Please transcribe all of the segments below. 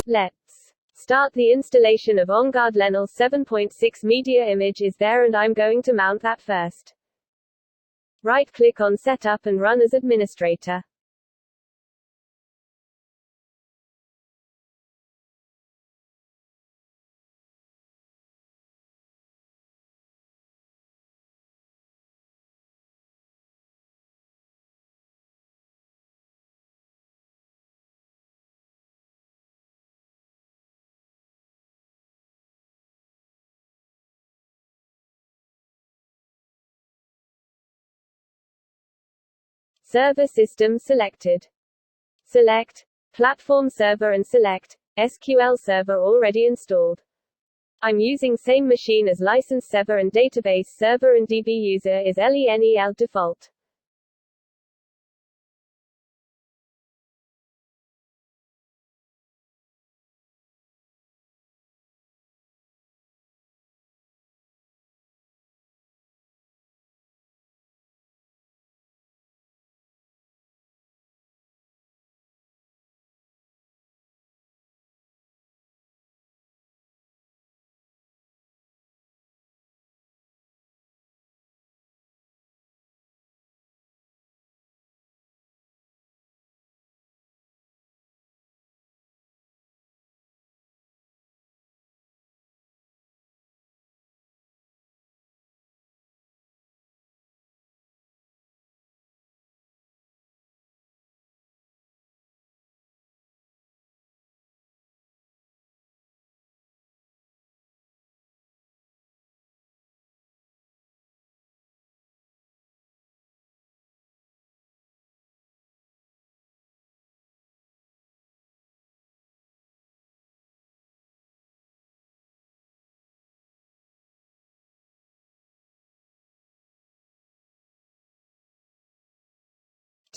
Let's start. The installation of Onguard Lenel 7.6 media image is there, and I'm going to mount that first. Right-click on Setup and run as administrator. Server system selected. Select Platform Server and select SQL Server already installed. I'm using same machine as license server and database server, and DB user is Lenel default.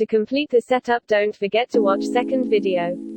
To complete the setup, don't forget to watch second video.